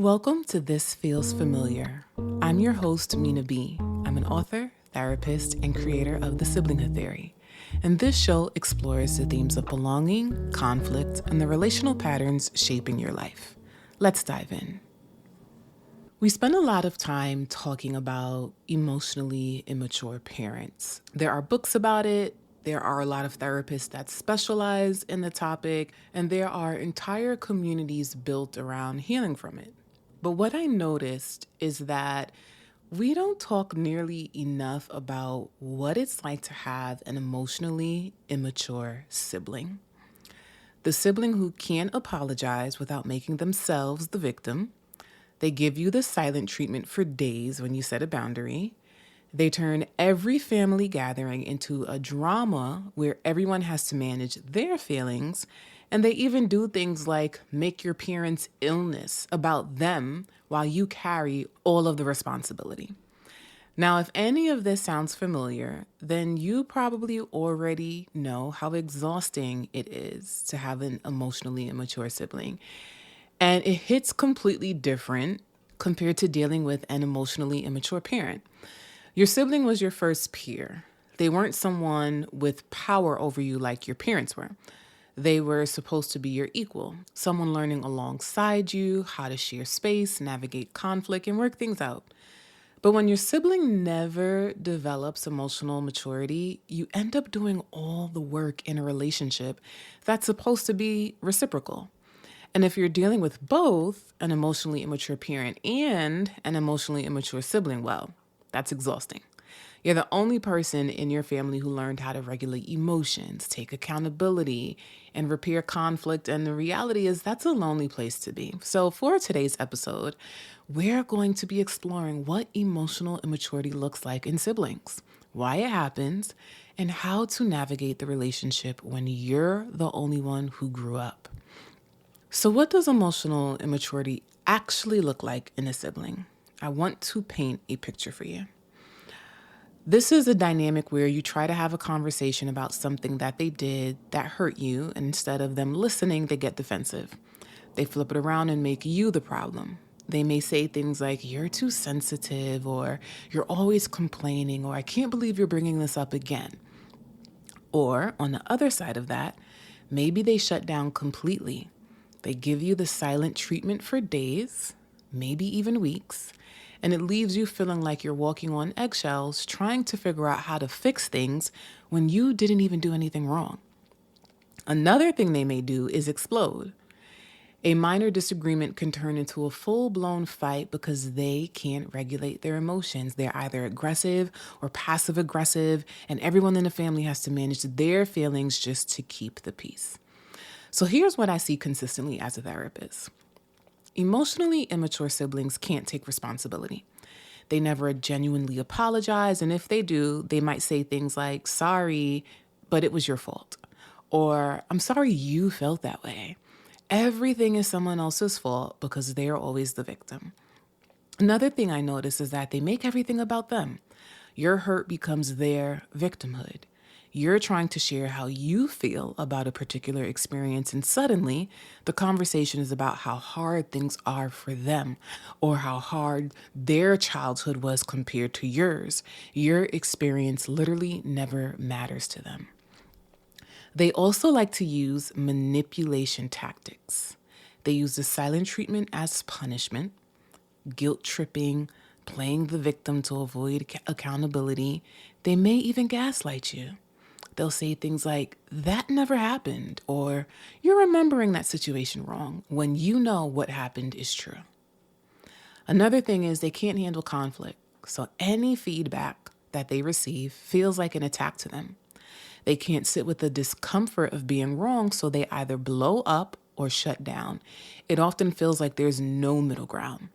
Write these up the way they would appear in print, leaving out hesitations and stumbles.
Welcome to This Feels Familiar. I'm your host, Minaa B. I'm an author, therapist, and creator of the Siblinghood Theory. And this show explores the themes of belonging, conflict, and the relational patterns shaping your life. Let's dive in. We spend a lot of time talking about emotionally immature parents. There are books about it. There are a lot of therapists that specialize in the topic, and there are entire communities built around healing from it. But what I noticed is that we don't talk nearly enough about what it's like to have an emotionally immature sibling. The sibling who can't apologize without making themselves the victim. They give you the silent treatment for days when you set a boundary. They turn every family gathering into a drama where everyone has to manage their feelings. And they even do things like make your parents' illness about them while you carry all of the responsibility. Now, if any of this sounds familiar, then you probably already know how exhausting it is to have an emotionally immature sibling. And it hits completely different compared to dealing with an emotionally immature parent. Your sibling was your first peer. They weren't someone with power over you like your parents were. They were supposed to be your equal, someone learning alongside you how to share space, navigate conflict, and work things out. But when your sibling never develops emotional maturity, you end up doing all the work in a relationship that's supposed to be reciprocal. And if you're dealing with both an emotionally immature parent and an emotionally immature sibling, well, that's exhausting. You're the only person in your family who learned how to regulate emotions, take accountability, and repair conflict. And the reality is that's a lonely place to be. So for today's episode, we're going to be exploring what emotional immaturity looks like in siblings, why it happens, and how to navigate the relationship when you're the only one who grew up. So what does emotional immaturity actually look like in a sibling? I want to paint a picture for you. This is a dynamic where you try to have a conversation about something that they did that hurt you, and instead of them listening, they get defensive. They flip it around and make you the problem. They may say things like, "You're too sensitive," or "You're always complaining," or "I can't believe you're bringing this up again." Or on the other side of that, maybe they shut down completely. They give you the silent treatment for days, maybe even weeks, and it leaves you feeling like you're walking on eggshells trying to figure out how to fix things when you didn't even do anything wrong. Another thing they may do is explode. A minor disagreement can turn into a full-blown fight because they can't regulate their emotions. They're either aggressive or passive aggressive, and everyone in the family has to manage their feelings just to keep the peace. So here's what I see consistently as a therapist. Emotionally immature siblings can't take responsibility. They never genuinely apologize, and if they do, they might say things like, "Sorry, but it was your fault," or "I'm sorry you felt that way." Everything is someone else's fault because they're always the victim. Another thing I notice is that they make everything about them. Your hurt becomes their victimhood. You're trying to share how you feel about a particular experience, and suddenly the conversation is about how hard things are for them or how hard their childhood was compared to yours. Your experience literally never matters to them. They also like to use manipulation tactics. They use the silent treatment as punishment, guilt tripping, playing the victim to avoid accountability. They may even gaslight you. They'll say things like, "That never happened," or "You're remembering that situation wrong," when you know what happened is true. Another thing is they can't handle conflict, so any feedback that they receive feels like an attack to them. They can't sit with the discomfort of being wrong, so they either blow up or shut down. It often feels like there's no middle ground.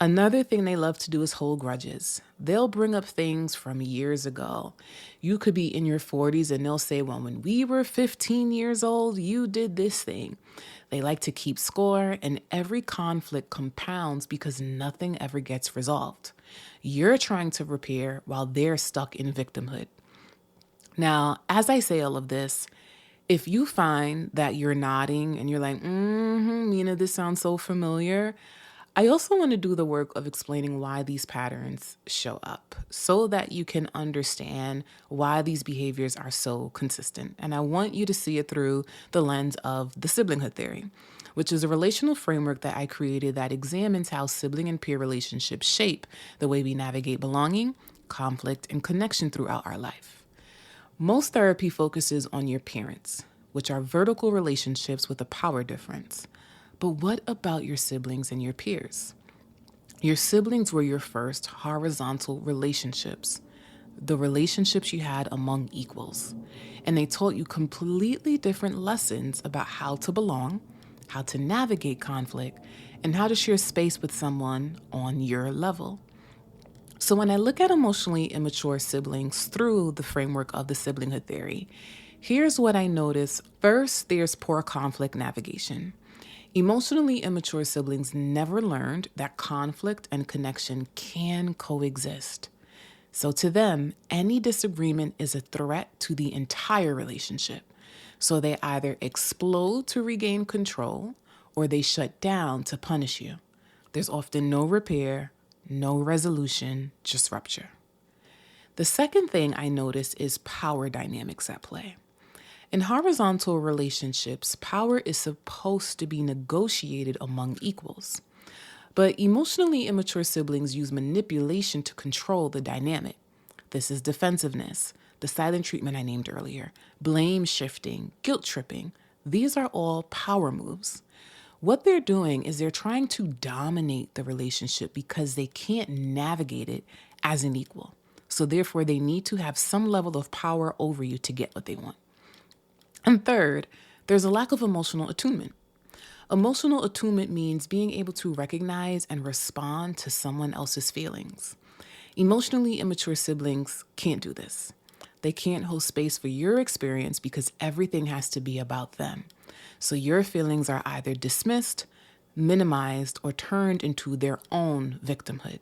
Another thing they love to do is hold grudges. They'll bring up things from years ago. You could be in your 40s and they'll say, "Well, when we were 15 years old, you did this thing." They like to keep score, and every conflict compounds because nothing ever gets resolved. You're trying to repair while they're stuck in victimhood. Now, as I say all of this, if you find that you're nodding and you're like, Mina, this sounds so familiar, I also want to do the work of explaining why these patterns show up so that you can understand why these behaviors are so consistent. And I want you to see it through the lens of the siblinghood theory, which is a relational framework that I created that examines how sibling and peer relationships shape the way we navigate belonging, conflict, and connection throughout our life. Most therapy focuses on your parents, which are vertical relationships with a power difference. But what about your siblings and your peers? Your siblings were your first horizontal relationships, the relationships you had among equals. And they taught you completely different lessons about how to belong, how to navigate conflict, and how to share space with someone on your level. So when I look at emotionally immature siblings through the framework of the siblinghood theory, here's what I notice. First, there's poor conflict navigation. Emotionally immature siblings never learned that conflict and connection can coexist. So to them, any disagreement is a threat to the entire relationship. So they either explode to regain control or they shut down to punish you. There's often no repair, no resolution, just rupture. The second thing I notice is power dynamics at play. In horizontal relationships, power is supposed to be negotiated among equals. But emotionally immature siblings use manipulation to control the dynamic. This is defensiveness, the silent treatment I named earlier, blame shifting, guilt tripping. These are all power moves. What they're doing is they're trying to dominate the relationship because they can't navigate it as an equal. So therefore, they need to have some level of power over you to get what they want. And third, there's a lack of emotional attunement. Emotional attunement means being able to recognize and respond to someone else's feelings. Emotionally immature siblings can't do this. They can't hold space for your experience because everything has to be about them. So your feelings are either dismissed, minimized, or turned into their own victimhood.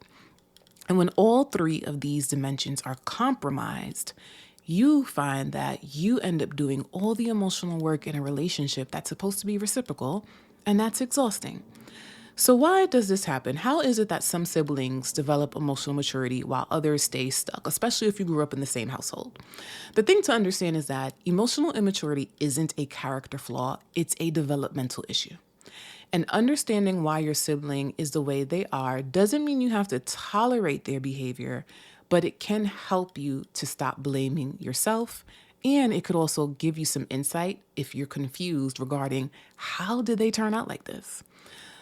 And when all three of these dimensions are compromised, you find that you end up doing all the emotional work in a relationship that's supposed to be reciprocal, and that's exhausting. So why does this happen? How is it that some siblings develop emotional maturity while others stay stuck, especially if you grew up in the same household? The thing to understand is that emotional immaturity isn't a character flaw, it's a developmental issue. And understanding why your sibling is the way they are doesn't mean you have to tolerate their behavior, but it can help you to stop blaming yourself. And it could also give you some insight if you're confused regarding how did they turn out like this?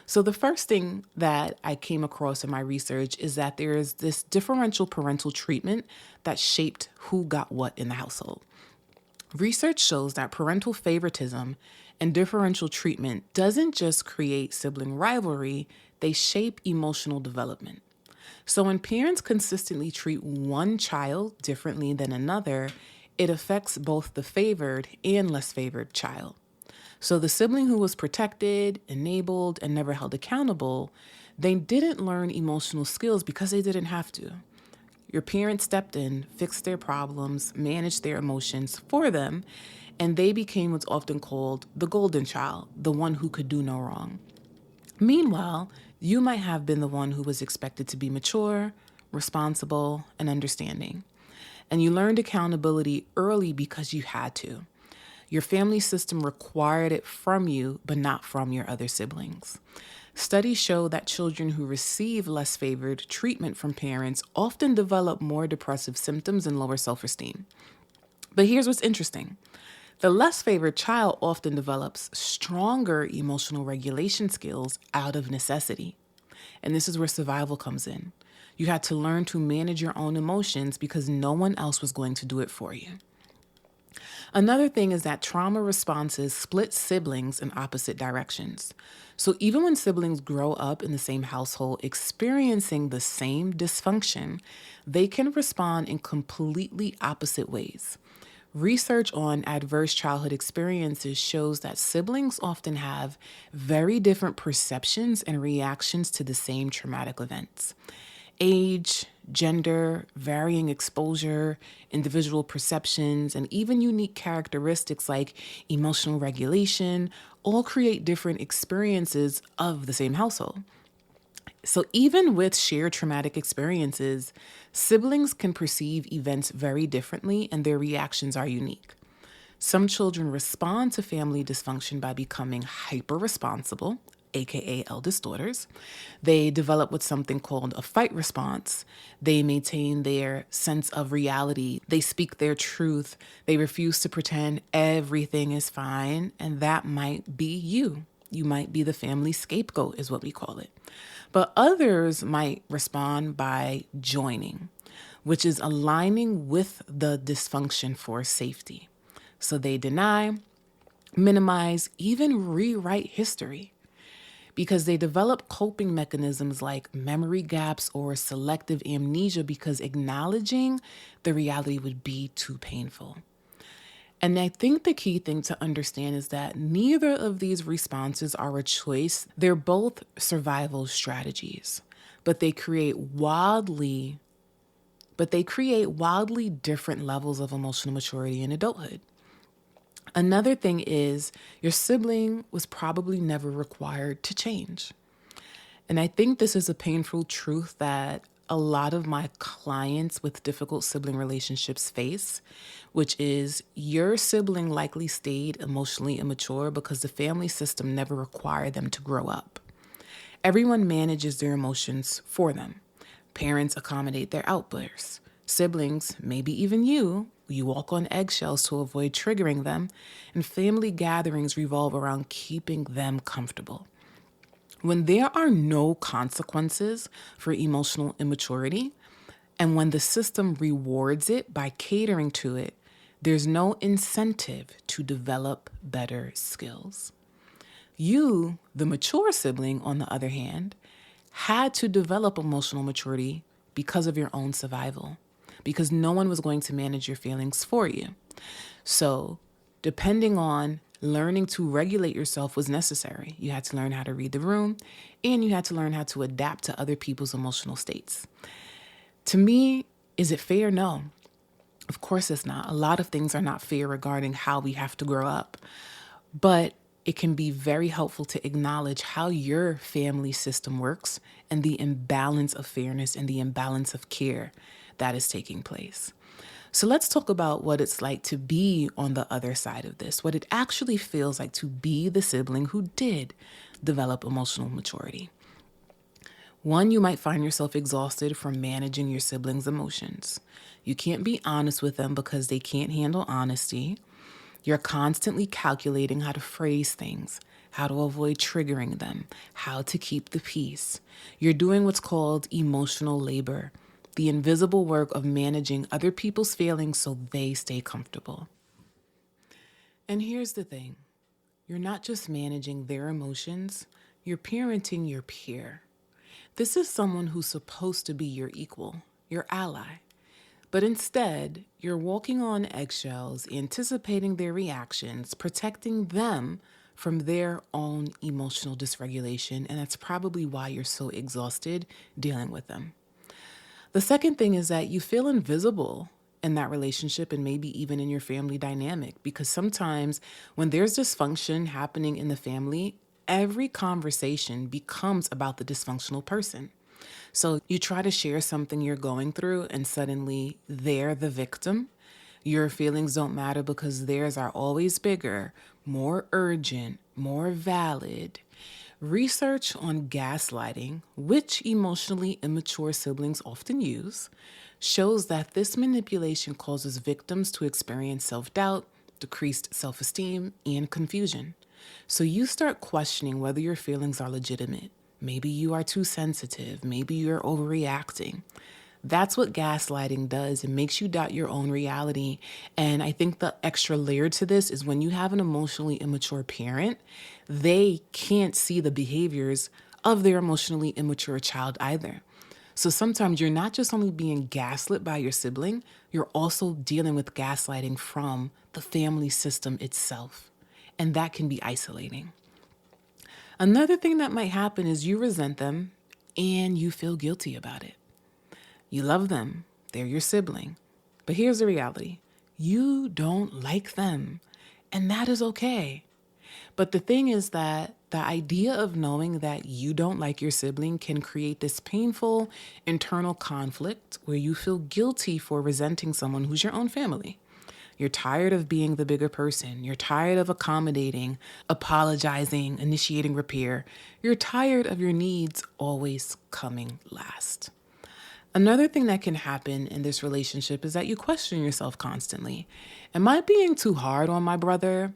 So the first thing that I came across in my research is that there is this differential parental treatment that shaped who got what in the household. Research shows that parental favoritism and differential treatment doesn't just create sibling rivalry, they shape emotional development. So when parents consistently treat one child differently than another, it affects both the favored and less favored child. So the sibling who was protected, enabled, and never held accountable, they didn't learn emotional skills because they didn't have to. Your parents stepped in, fixed their problems, managed their emotions for them, and they became what's often called the golden child, the one who could do no wrong. Meanwhile, you might have been the one who was expected to be mature, responsible, and understanding. And you learned accountability early because you had to. Your family system required it from you, but not from your other siblings. Studies show that children who receive less favored treatment from parents often develop more depressive symptoms and lower self-esteem. But here's what's interesting. The less favored child often develops stronger emotional regulation skills out of necessity. And this is where survival comes in. You had to learn to manage your own emotions because no one else was going to do it for you. Another thing is that trauma responses split siblings in opposite directions. So even when siblings grow up in the same household experiencing the same dysfunction, they can respond in completely opposite ways. Research on adverse childhood experiences shows that siblings often have very different perceptions and reactions to the same traumatic events. Age, gender, varying exposure, individual perceptions, and even unique characteristics like emotional regulation all create different experiences of the same household. So even with shared traumatic experiences, siblings can perceive events very differently and their reactions are unique. Some children respond to family dysfunction by becoming hyper responsible, aka eldest daughters. They develop what's something called a fight response. They maintain their sense of reality. They speak their truth. They refuse to pretend everything is fine. And that might be you. You might be the family scapegoat, is what we call it. But others might respond by joining, which is aligning with the dysfunction for safety. So they deny, minimize, even rewrite history because they develop coping mechanisms like memory gaps or selective amnesia because acknowledging the reality would be too painful. And I think the key thing to understand is that neither of these responses are a choice. They're both survival strategies, but they create wildly different levels of emotional maturity in adulthood. Another thing is your sibling was probably never required to change. And I think this is a painful truth that a lot of my clients with difficult sibling relationships face, which is your sibling likely stayed emotionally immature because the family system never required them to grow up. Everyone manages their emotions for them. Parents accommodate their outbursts. Siblings, maybe even you walk on eggshells to avoid triggering them, and family gatherings revolve around keeping them comfortable. When there are no consequences for emotional immaturity, and when the system rewards it by catering to it, there's no incentive to develop better skills. You, the mature sibling, on the other hand, had to develop emotional maturity because of your own survival, because no one was going to manage your feelings for you. So, depending on learning to regulate yourself was necessary. You had to learn how to read the room, and you had to learn how to adapt to other people's emotional states. To me, is it fair? No. Of course it's not. A lot of things are not fair regarding how we have to grow up. But it can be very helpful to acknowledge how your family system works and the imbalance of fairness and the imbalance of care that is taking place. So let's talk about what it's like to be on the other side of this, what it actually feels like to be the sibling who did develop emotional maturity. One, you might find yourself exhausted from managing your siblings' emotions. You can't be honest with them because they can't handle honesty. You're constantly calculating how to phrase things, how to avoid triggering them, how to keep the peace. You're doing what's called emotional labor, the invisible work of managing other people's feelings so they stay comfortable. And here's the thing. You're not just managing their emotions, you're parenting your peer. This is someone who's supposed to be your equal, your ally. But instead, you're walking on eggshells, anticipating their reactions, protecting them from their own emotional dysregulation, and that's probably why you're so exhausted dealing with them. The second thing is that you feel invisible in that relationship and maybe even in your family dynamic, because sometimes when there's dysfunction happening in the family, every conversation becomes about the dysfunctional person. So you try to share something you're going through and suddenly they're the victim. Your feelings don't matter because theirs are always bigger, more urgent, more valid. Research on gaslighting, which emotionally immature siblings often use, shows that this manipulation causes victims to experience self-doubt, decreased self-esteem, and confusion. So you start questioning whether your feelings are legitimate. Maybe you are too sensitive. Maybe you're overreacting. That's what gaslighting does. It makes you doubt your own reality. And I think the extra layer to this is when you have an emotionally immature parent, they can't see the behaviors of their emotionally immature child either. So sometimes you're not just only being gaslit by your sibling, you're also dealing with gaslighting from the family system itself. And that can be isolating. Another thing that might happen is you resent them and you feel guilty about it. You love them. They're your sibling. But here's the reality. You don't like them. And that is okay. But the thing is that the idea of knowing that you don't like your sibling can create this painful internal conflict where you feel guilty for resenting someone who's your own family. You're tired of being the bigger person. You're tired of accommodating, apologizing, initiating repair. You're tired of your needs always coming last. Another thing that can happen in this relationship is that you question yourself constantly. Am I being too hard on my brother?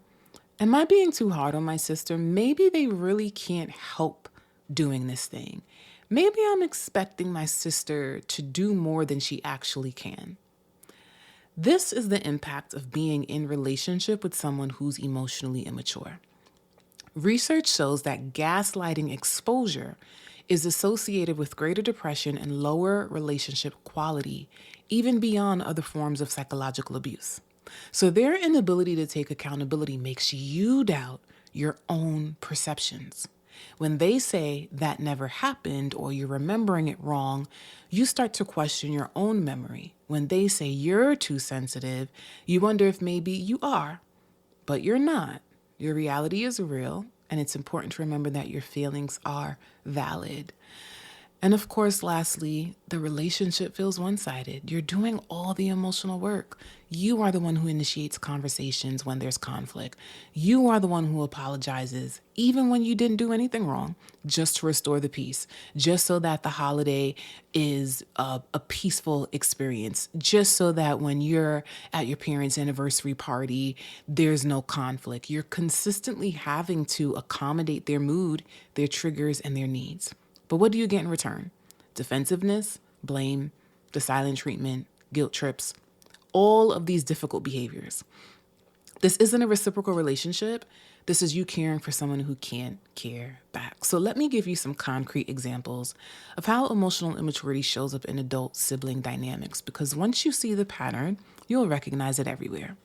Am I being too hard on my sister? Maybe they really can't help doing this thing. Maybe I'm expecting my sister to do more than she actually can. This is the impact of being in relationship with someone who's emotionally immature. Research shows that gaslighting exposure is associated with greater depression and lower relationship quality, even beyond other forms of psychological abuse. So their inability to take accountability makes you doubt your own perceptions. When they say that never happened or you're remembering it wrong, you start to question your own memory. When they say you're too sensitive, you wonder if maybe you are, but you're not. Your reality is real, and it's important to remember that your feelings are valid. And of course, lastly, the relationship feels one-sided. You're doing all the emotional work. You are the one who initiates conversations when there's conflict. You are the one who apologizes, even when you didn't do anything wrong, just to restore the peace, just so that the holiday is a peaceful experience, just so that when you're at your parents' anniversary party, there's no conflict. You're consistently having to accommodate their mood, their triggers, and their needs. But what do you get in return? Defensiveness, blame, the silent treatment, guilt trips, all of these difficult behaviors. This isn't a reciprocal relationship. This is you caring for someone who can't care back. So let me give you some concrete examples of how emotional immaturity shows up in adult sibling dynamics, because once you see the pattern, you'll recognize it everywhere.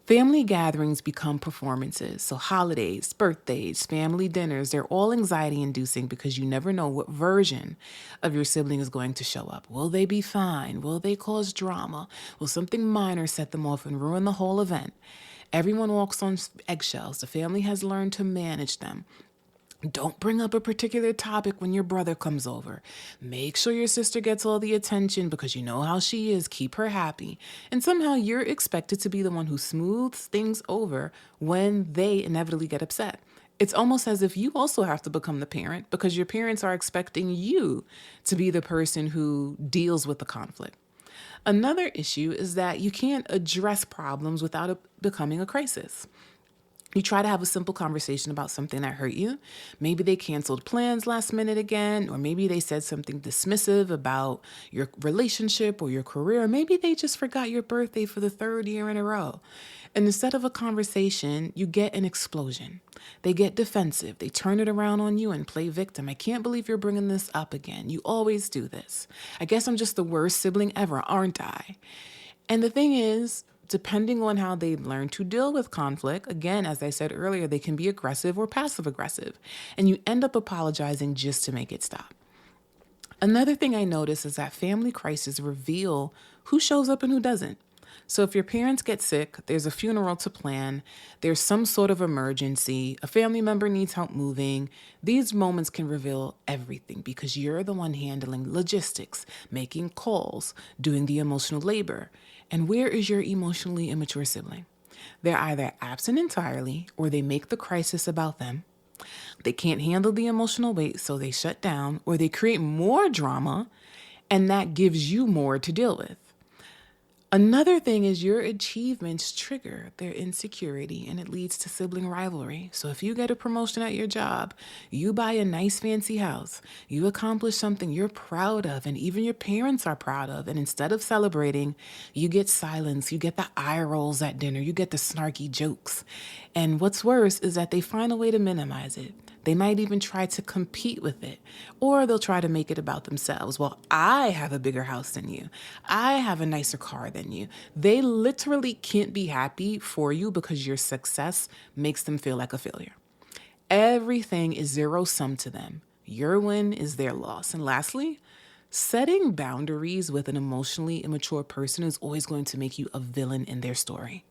Family gatherings become performances. So holidays, birthdays, family dinners, they're all anxiety-inducing because you never know what version of your sibling is going to show up. Will they be fine? Will they cause drama? Will something minor set them off and ruin the whole event? Everyone walks on eggshells. The family has learned to manage them. Don't bring up a particular topic when your brother comes over. Make sure your sister gets all the attention because you know how she is. Keep her happy. And somehow you're expected to be the one who smooths things over when they inevitably get upset. It's almost as if you also have to become the parent because your parents are expecting you to be the person who deals with the conflict. Another issue is that you can't address problems without it becoming a crisis. You try to have a simple conversation about something that hurt you. Maybe they canceled plans last minute again, or maybe they said something dismissive about your relationship or your career. Maybe they just forgot your birthday for the third year in a row. And instead of a conversation, you get an explosion. They get defensive. They turn it around on you and play victim. I can't believe you're bringing this up again. You always do this. I guess I'm just the worst sibling ever, aren't I? And the thing is, depending on how they learn to deal with conflict, again, as I said earlier, they can be aggressive or passive aggressive, and you end up apologizing just to make it stop. Another thing I notice is that family crises reveal who shows up and who doesn't. So if your parents get sick, there's a funeral to plan, there's some sort of emergency, a family member needs help moving, these moments can reveal everything because you're the one handling logistics, making calls, doing the emotional labor. And where is your emotionally immature sibling? They're either absent entirely or they make the crisis about them. They can't handle the emotional weight, so they shut down, or they create more drama, and that gives you more to deal with. Another thing is your achievements trigger their insecurity and it leads to sibling rivalry. So if you get a promotion at your job, you buy a nice fancy house, you accomplish something you're proud of and even your parents are proud of, and instead of celebrating, you get silence, you get the eye rolls at dinner, you get the snarky jokes. And what's worse is that they find a way to minimize it. They might even try to compete with it, or they'll try to make it about themselves. Well, I have a bigger house than you. I have a nicer car than you. They literally can't be happy for you because your success makes them feel like a failure. Everything is zero sum to them. Your win is their loss. And lastly, setting boundaries with an emotionally immature person is always going to make you a villain in their story.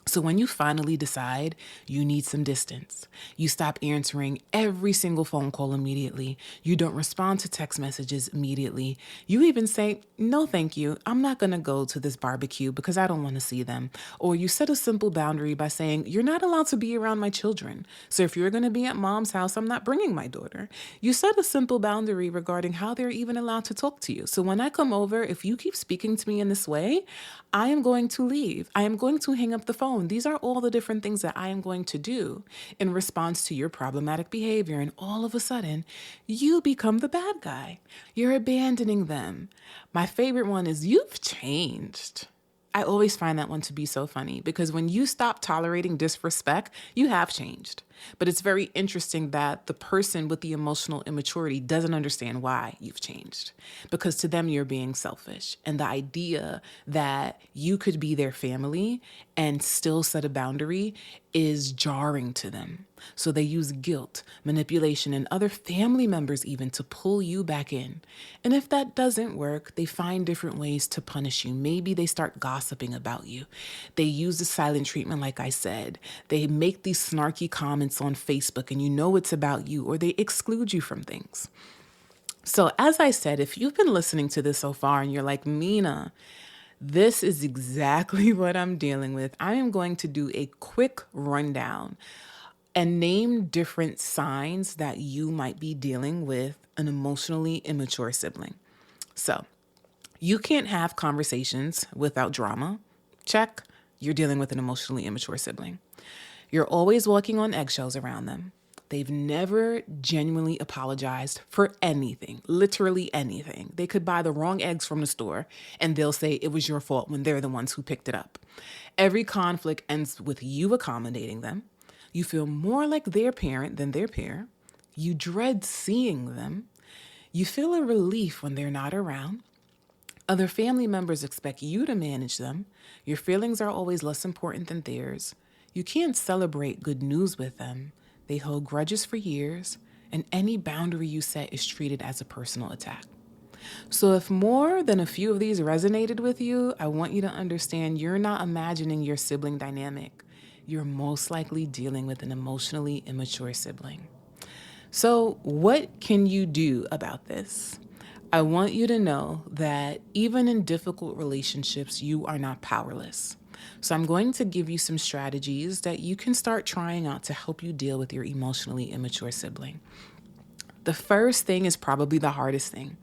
So when you finally decide you need some distance, you stop answering every single phone call immediately. You don't respond to text messages immediately. You even say, no, thank you. I'm not going to go to this barbecue because I don't want to see them. Or you set a simple boundary by saying, you're not allowed to be around my children. So if you're going to be at mom's house, I'm not bringing my daughter. You set a simple boundary regarding how they're even allowed to talk to you. So when I come over, if you keep speaking to me in this way, I am going to leave. I am going to hang up the phone. These are all the different things that I am going to do in response to your problematic behavior. And all of a sudden, you become the bad guy. You're abandoning them. My favorite one is you've changed. I always find that one to be so funny because when you stop tolerating disrespect, you have changed. But it's very interesting that the person with the emotional immaturity doesn't understand why you've changed, because to them, you're being selfish. And the idea that you could be their family and still set a boundary is jarring to them. So they use guilt, manipulation, and other family members even to pull you back in. And if that doesn't work, they find different ways to punish you. Maybe they start gossiping about you. They use the silent treatment, like I said. They make these snarky comments on Facebook and you know it's about you, or they exclude you from things. So as I said, if you've been listening to this so far and you're like, Mina, this is exactly what I'm dealing with, I am going to do a quick rundown and name different signs that you might be dealing with an emotionally immature sibling. So you can't have conversations without drama. Check. You're dealing with an emotionally immature sibling. You're always walking on eggshells around them. They've never genuinely apologized for anything, literally anything. They could buy the wrong eggs from the store and they'll say it was your fault when they're the ones who picked it up. Every conflict ends with you accommodating them. You feel more like their parent than their peer. You dread seeing them. You feel a relief when they're not around. Other family members expect you to manage them. Your feelings are always less important than theirs. You can't celebrate good news with them. They hold grudges for years, and any boundary you set is treated as a personal attack. So if more than a few of these resonated with you, I want you to understand you're not imagining your sibling dynamic. You're most likely dealing with an emotionally immature sibling. So what can you do about this? I want you to know that even in difficult relationships, you are not powerless. So I'm going to give you some strategies that you can start trying out to help you deal with your emotionally immature sibling. The first thing is probably the hardest thing,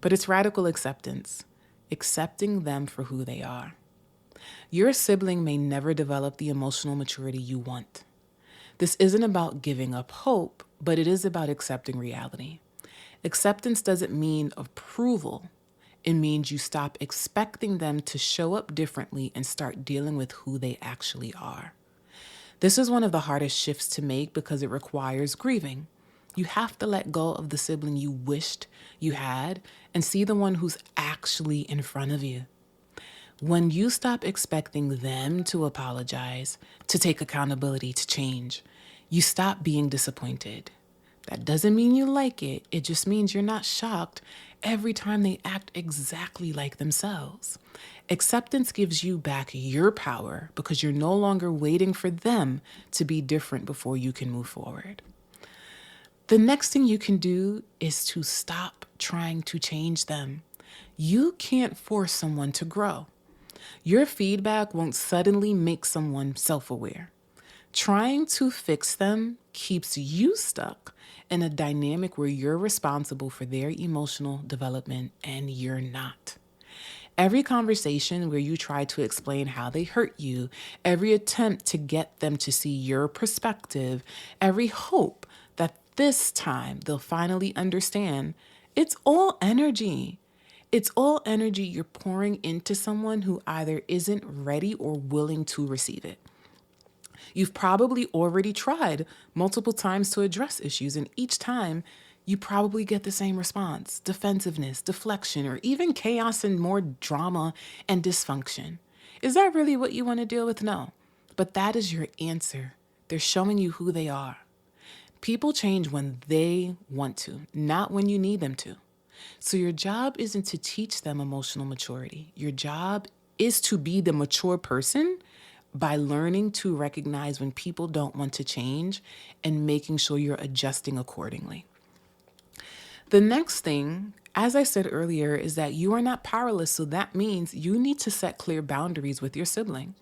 but it's radical acceptance, accepting them for who they are. Your sibling may never develop the emotional maturity you want. This isn't about giving up hope, but it is about accepting reality. Acceptance doesn't mean approval. It means you stop expecting them to show up differently and start dealing with who they actually are. This is one of the hardest shifts to make because it requires grieving. You have to let go of the sibling you wished you had and see the one who's actually in front of you. When you stop expecting them to apologize, to take accountability, to change, you stop being disappointed. That doesn't mean you like it. It just means you're not shocked every time they act exactly like themselves. Acceptance gives you back your power because you're no longer waiting for them to be different before you can move forward. The next thing you can do is to stop trying to change them. You can't force someone to grow. Your feedback won't suddenly make someone self-aware. Trying to fix them keeps you stuck in a dynamic where you're responsible for their emotional development and you're not. Every conversation where you try to explain how they hurt you, every attempt to get them to see your perspective, every hope that this time they'll finally understand, it's all energy. It's all energy you're pouring into someone who either isn't ready or willing to receive it. You've probably already tried multiple times to address issues, and each time you probably get the same response: defensiveness, deflection, or even chaos and more drama and dysfunction. Is that really what you want to deal with? No. But that is your answer. They're showing you who they are. People change when they want to, not when you need them to. So your job isn't to teach them emotional maturity. Your job is to be the mature person by learning to recognize when people don't want to change and making sure you're adjusting accordingly. The next thing, as I said earlier, is that you are not powerless. So that means you need to set clear boundaries with your sibling.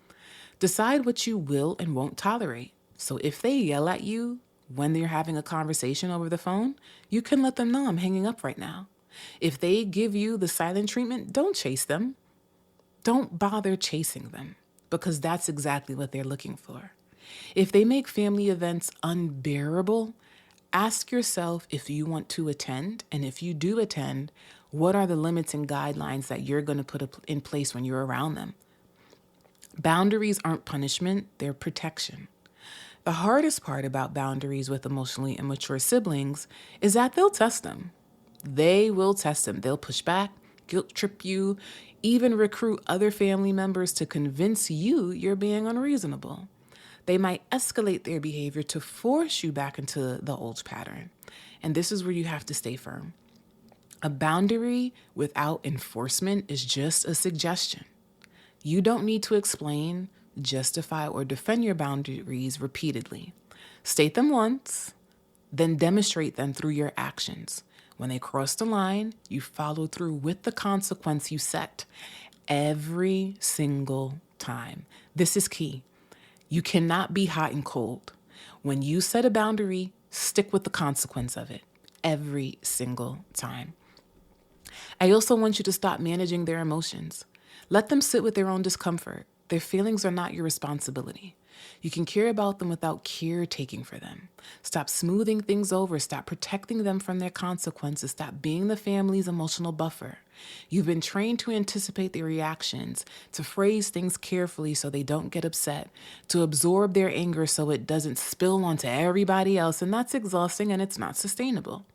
Decide what you will and won't tolerate. So if they yell at you when they're having a conversation over the phone, you can let them know I'm hanging up right now. If they give you the silent treatment, don't chase them. Don't bother chasing them because that's exactly what they're looking for. If they make family events unbearable, ask yourself if you want to attend, and if you do attend, what are the limits and guidelines that you're going to put in place when you're around them? Boundaries aren't punishment, they're protection. The hardest part about boundaries with emotionally immature siblings is that they'll test them. They will test them. They'll push back, guilt trip you, even recruit other family members to convince you you're being unreasonable. They might escalate their behavior to force you back into the old pattern. And this is where you have to stay firm. A boundary without enforcement is just a suggestion. You don't need to explain, justify, or defend your boundaries repeatedly. State them once, then demonstrate them through your actions. When they cross the line, you follow through with the consequence you set every single time. This is key. You cannot be hot and cold. When you set a boundary, stick with the consequence of it every single time. I also want you to stop managing their emotions. Let them sit with their own discomfort. Their feelings are not your responsibility. You can care about them without caretaking for them. Stop smoothing things over. Stop protecting them from their consequences. Stop being the family's emotional buffer. You've been trained to anticipate their reactions, to phrase things carefully so they don't get upset, to absorb their anger so it doesn't spill onto everybody else, and that's exhausting and it's not sustainable.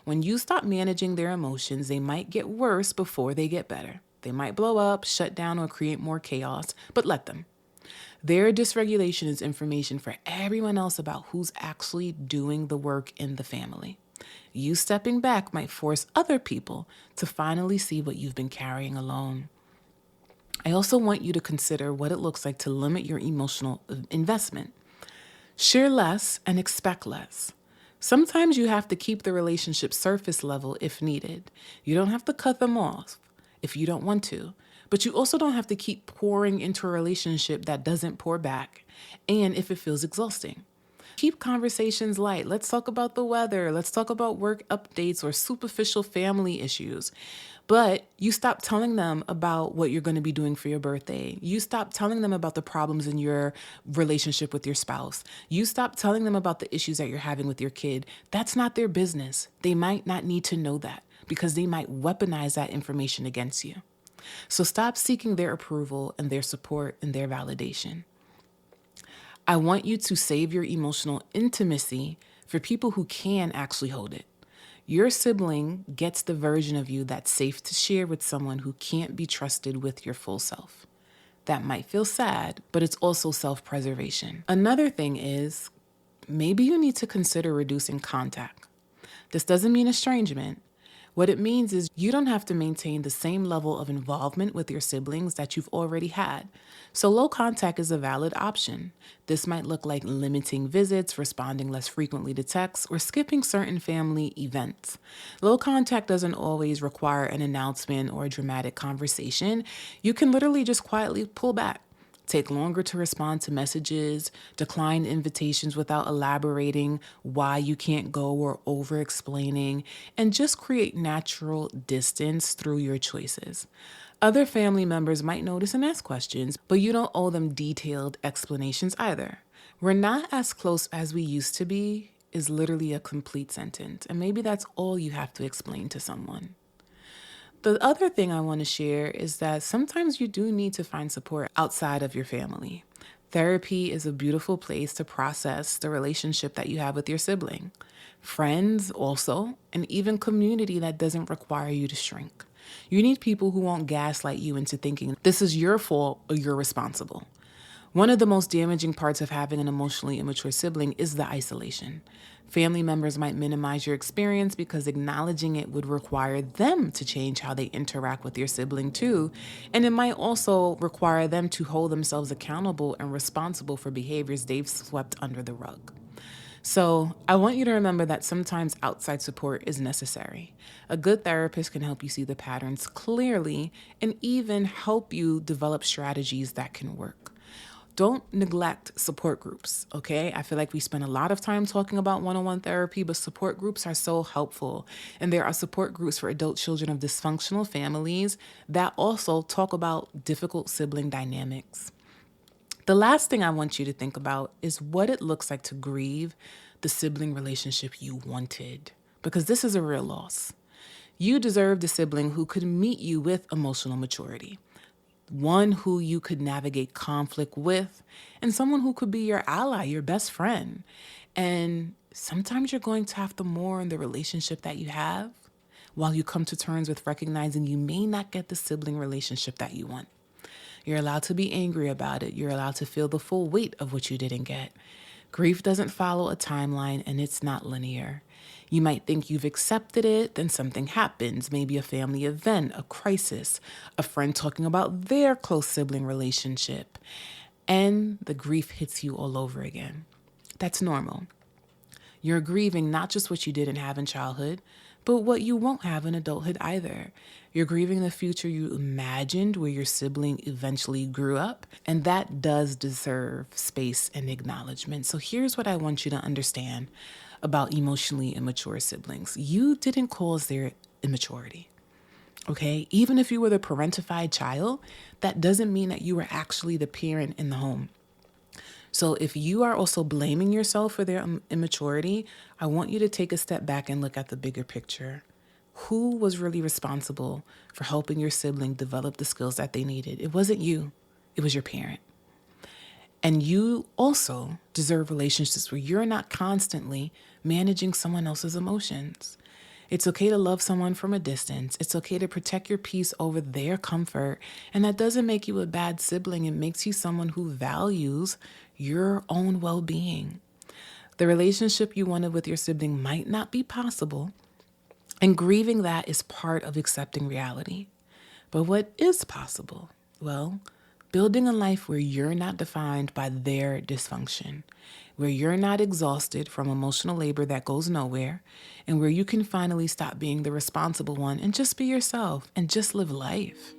When you stop managing their emotions, they might get worse before they get better. They might blow up, shut down, or create more chaos, but let them. Their dysregulation is information for everyone else about who's actually doing the work in the family. You stepping back might force other people to finally see what you've been carrying alone. I also want you to consider what it looks like to limit your emotional investment. Share less and expect less. Sometimes you have to keep the relationship surface level if needed. You don't have to cut them off if you don't want to, but you also don't have to keep pouring into a relationship that doesn't pour back, and if it feels exhausting. Keep conversations light. Let's talk about the weather. Let's talk about work updates or superficial family issues. But you stop telling them about what you're going to be doing for your birthday. You stop telling them about the problems in your relationship with your spouse. You stop telling them about the issues that you're having with your kid. That's not their business. They might not need to know that because they might weaponize that information against you. So stop seeking their approval and their support and their validation. I want you to save your emotional intimacy for people who can actually hold it. Your sibling gets the version of you that's safe to share with someone who can't be trusted with your full self. That might feel sad, but it's also self-preservation. Another thing is, maybe you need to consider reducing contact. This doesn't mean estrangement. What it means is you don't have to maintain the same level of involvement with your siblings that you've already had. So low contact is a valid option. This might look like limiting visits, responding less frequently to texts, or skipping certain family events. Low contact doesn't always require an announcement or a dramatic conversation. You can literally just quietly pull back. Take longer to respond to messages, decline invitations without elaborating why you can't go or over-explaining, and just create natural distance through your choices. Other family members might notice and ask questions, but you don't owe them detailed explanations either. We're not as close as we used to be is literally a complete sentence, and maybe that's all you have to explain to someone. The other thing I want to share is that sometimes you do need to find support outside of your family. Therapy is a beautiful place to process the relationship that you have with your sibling. Friends also, and even community that doesn't require you to shrink. You need people who won't gaslight you into thinking this is your fault or you're responsible. One of the most damaging parts of having an emotionally immature sibling is the isolation. Family members might minimize your experience because acknowledging it would require them to change how they interact with your sibling too, and it might also require them to hold themselves accountable and responsible for behaviors they've swept under the rug. So I want you to remember that sometimes outside support is necessary. A good therapist can help you see the patterns clearly and even help you develop strategies that can work. Don't neglect support groups, okay? I feel like we spend a lot of time talking about one-on-one therapy, but support groups are so helpful. And there are support groups for adult children of dysfunctional families that also talk about difficult sibling dynamics. The last thing I want you to think about is what it looks like to grieve the sibling relationship you wanted, because this is a real loss. You deserved a sibling who could meet you with emotional maturity, one who you could navigate conflict with, and someone who could be your ally, your best friend. And sometimes you're going to have to mourn the relationship that you have while you come to terms with recognizing you may not get the sibling relationship that you want. You're allowed to be angry about it. You're allowed to feel the full weight of what you didn't get. Grief doesn't follow a timeline, and it's not linear. You might think you've accepted it, then something happens, maybe a family event, a crisis, a friend talking about their close sibling relationship, and the grief hits you all over again. That's normal. You're grieving not just what you didn't have in childhood, but what you won't have in adulthood either. You're grieving the future you imagined where your sibling eventually grew up, and that does deserve space and acknowledgement. So here's what I want you to understand about emotionally immature siblings. You didn't cause their immaturity, okay? Even if you were the parentified child, that doesn't mean that you were actually the parent in the home. So if you are also blaming yourself for their immaturity, I want you to take a step back and look at the bigger picture. Who was really responsible for helping your sibling develop the skills that they needed? It wasn't you, it was your parent. And you also deserve relationships where you're not constantly managing someone else's emotions. It's okay to love someone from a distance. It's okay to protect your peace over their comfort. And that doesn't make you a bad sibling. It makes you someone who values your own well-being. The relationship you wanted with your sibling might not be possible, and grieving that is part of accepting reality. But what is possible? Well, building a life where you're not defined by their dysfunction, where you're not exhausted from emotional labor that goes nowhere, and where you can finally stop being the responsible one and just be yourself and just live life.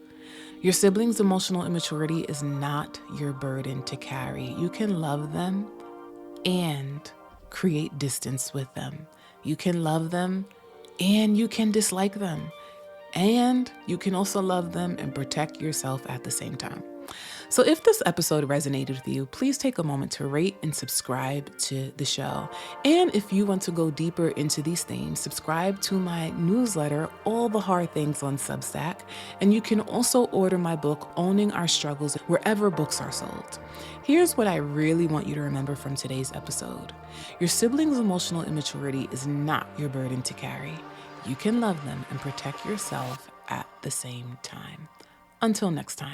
Your sibling's emotional immaturity is not your burden to carry. You can love them and create distance with them. You can love them and you can dislike them. And you can also love them and protect yourself at the same time. So if this episode resonated with you, please take a moment to rate and subscribe to the show. And if you want to go deeper into these themes, subscribe to my newsletter, All the Hard Things on Substack. And you can also order my book, Owning Our Struggles, wherever books are sold. Here's what I really want you to remember from today's episode. Your sibling's emotional immaturity is not your burden to carry. You can love them and protect yourself at the same time. Until next time.